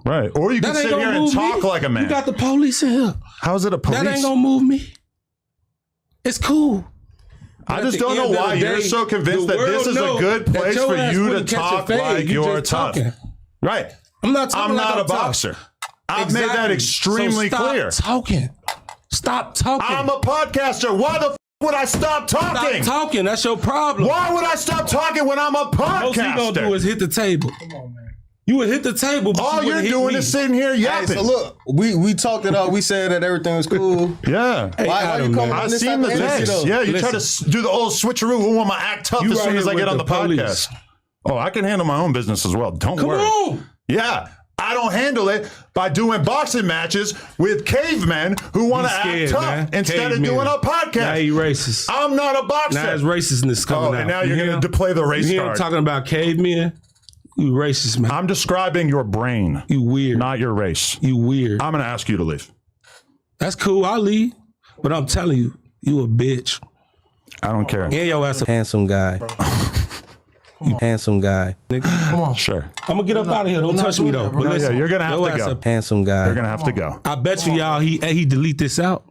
Right. Or you can sit here and talk like a man. You got the police in here. How is it a police? That ain't gonna move me. It's cool. I just don't know why you're so convinced that this is a good place for you to talk like you're tough. Right. I'm not talking I'm not a boxer. I've made that extremely clear. Stop talking. I'm a podcaster. Why the f would I stop talking? Stop talking. That's your problem. Why would I stop talking when I'm a podcaster? Most you gonna do is hit the table. Come on, man. You would hit the table. But all you're doing is sitting here yapping. Hey, so look, we talked it out. We said that everything was cool. Yeah. Hey, why you coming on this type of energy? Yeah, you try to do the old switcheroo. Who want to act tough as soon as I get on the podcast? Oh, I can handle my own business as well. Don't worry. Come on. Yeah. I don't handle it by doing boxing matches with cavemen who want to act tough instead of doing a podcast. Now you racist. I'm not a boxer. Now it's racistness coming out. And now you're going to play the race card. I'm talking about cavemen. You racist, man. I'm describing your brain. You weird. Not your race. You weird. I'm going to ask you to leave. That's cool. I'll leave. But I'm telling you, you a bitch. I don't care. And your ass a handsome guy. You handsome guy. Nigga. Come on. Sure. I'm gonna get up out of here. Don't touch me though. But listen, you're gonna have to go. Handsome guy. You're gonna have to go. I bet you y'all he delete this out.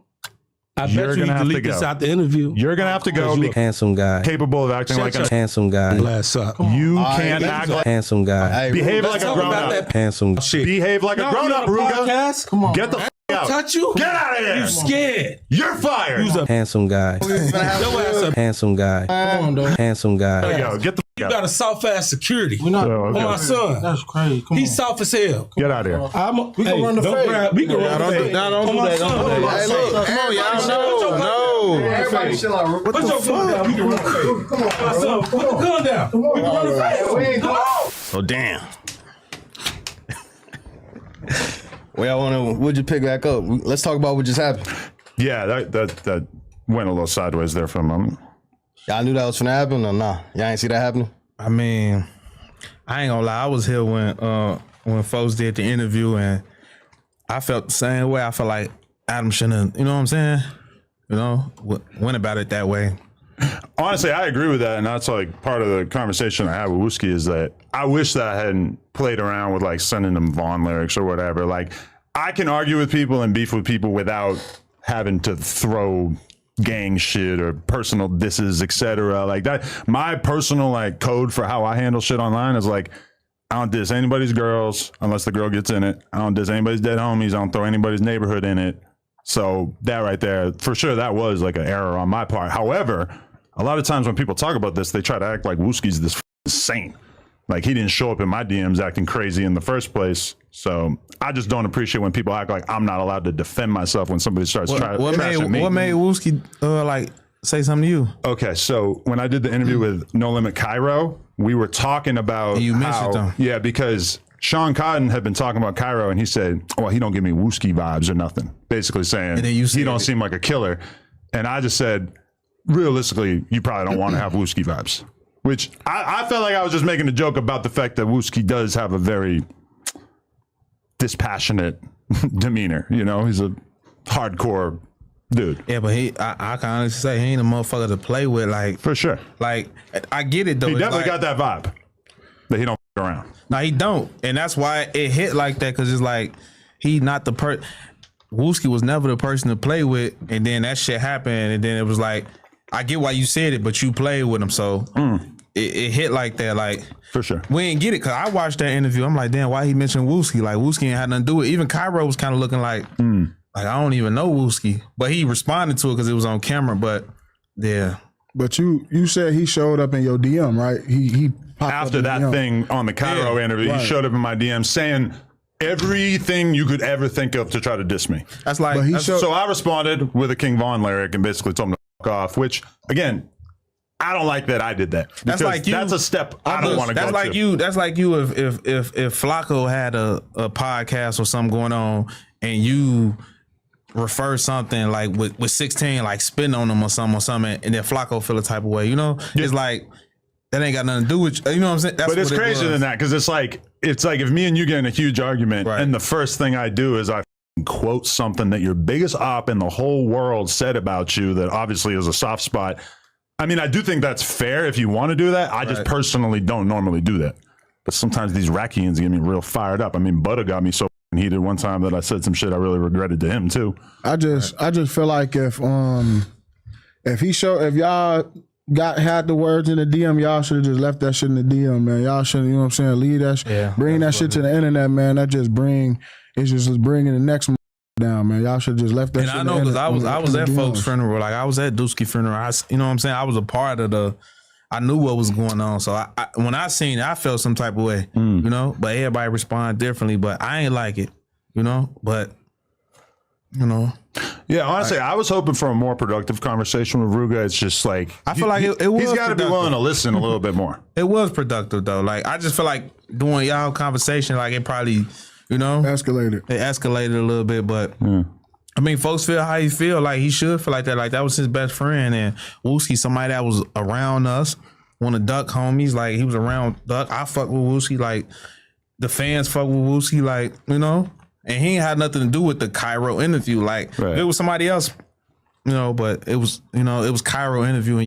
I bet you he delete this out the interview. You're gonna have to go. Be handsome guy. Capable of acting like a handsome guy. Glass up. You can't act like handsome guy. Behave like a grown up. Handsome shit. Behave like a grown up, Rooga. Come on. Get the f out. Touch you? Get out of here. You scared? You're fired. Who's a handsome guy? Handsome guy. Come on, dog. Handsome guy. There you go. Get the You got a soft ass security. on my son. That's crazy. Come He's soft as hell. Get out of here. We can run the fade. We can run the fade. Don't do that. Hey, look, come on, y'all. No. Everybody chill out. Put your gun down. We can run the fade. Come on, my son. Put the gun down. We can run the fade. Come on. Oh, damn. Well, would you pick back up? Let's talk about what just happened. Yeah, that went a little sideways there for a moment. Y'all knew that was gonna happen or nah? Y'all ain't see that happening? I mean, I ain't gonna lie. I was here when folks did the interview, and I felt the same way. I felt like Adam shouldn't have, you know what I'm saying? You know, went about it that way. Honestly, I agree with that, and that's like part of the conversation I have with Wooski is that I wish that I hadn't played around with like sending them Vaughn lyrics or whatever. Like, I can argue with people and beef with people without having to throw gang shit or personal disses, etc. Like that. My personal like code for how I handle shit online is like, I don't diss anybody's girls unless the girl gets in it. I don't diss anybody's dead homies. I don't throw anybody's neighborhood in it. So that right there, for sure, that was like an error on my part. However, a lot of times when people talk about this, they try to act like Wooski's this saint. Like he didn't show up in my DMs acting crazy in the first place. So I just don't appreciate when people act like I'm not allowed to defend myself when somebody starts trashing me. What made Wooski like say something to you? Okay, so when I did the interview with No Limit Cairo, we were talking about you mentioned them. Yeah, because Sean Cotton had been talking about Cairo, and he said, "Well, he don't give me Wooski vibes or nothing." Basically saying he don't seem like a killer. And I just said, realistically, you probably don't want to have Wooski vibes. Which I felt like I was just making a joke about the fact that Wooski does have a very dispassionate demeanor. You know, he's a hardcore dude. Yeah, but I can honestly say he ain't a motherfucker to play with. Like for sure. Like I get it though. He definitely got that vibe that he don't f around. No, he don't, and that's why it hit like that because it's like he not the Wooski was never the person to play with, and then that shit happened, and then it was like. I get why you said it, but you played with him, so it hit like that. Like for sure, we ain't get it because I watched that interview. I'm like, damn, why he mentioned Wooski? Like Wooski ain't had nothing to do with it. Even Cairo was kind of looking like I don't even know Wooski, but he responded to it because it was on camera. But yeah, but you said he showed up in your DM, right? He popped after that thing on the Cairo interview. Right. He showed up in my DM saying everything you could ever think of to try to diss me. That's like so I responded with a King Von lyric and basically told him off, which again I don't like that I did that. That's like you. That's a step I don't want to go to. That's like you if Flacco had a podcast or something going on and you refer something like with 16 like spitting on them or something and then Flacco feel a type of way, you know? Yeah. It's like that ain't got nothing to do with you know what I'm saying? That's but it's crazier than that because it's like if me and you get in a huge argument and the first thing I do is I quote something that your biggest op in the whole world said about you that obviously is a soft spot. I mean, I do think that's fair if you want to do that. I just personally don't normally do that But sometimes these Rackians get me real fired up. I mean, Butter got me so heated one time that I said some shit I really regretted to him too. I just feel like if y'all had the words in the DM, y'all should have just left that shit in the DM, man. Y'all should, you know what I'm saying, leave that shit, bring that shit to the internet, man. It's just bringing the next down, man. Y'all should just left that shit. And I know because I was at folks' funeral, like I was at Dusky funeral. You know what I'm saying? I was a part of I knew what was going on. So when I seen it, I felt some type of way, you know, but everybody respond differently, but I ain't like it, you know, but you know. Yeah, honestly, I was hoping for a more productive conversation with Rooga. It's just like I feel like it was he's got to be productive. willing to listen a little bit more. It was productive though. Like I just feel like doing y'all conversation, like it probably, you know, escalated. It escalated a little bit, but I mean, folks feel how he feel. Like he should feel like that. Like that was his best friend, and Wooski, somebody that was around us, one of Duck homies. Like he was around Duck. I fuck with Wooski. Like the fans fuck with Wooski. Like you know, and he ain't had nothing to do with the Cairo interview. Like it was somebody else, you know. But it was Cairo interviewing.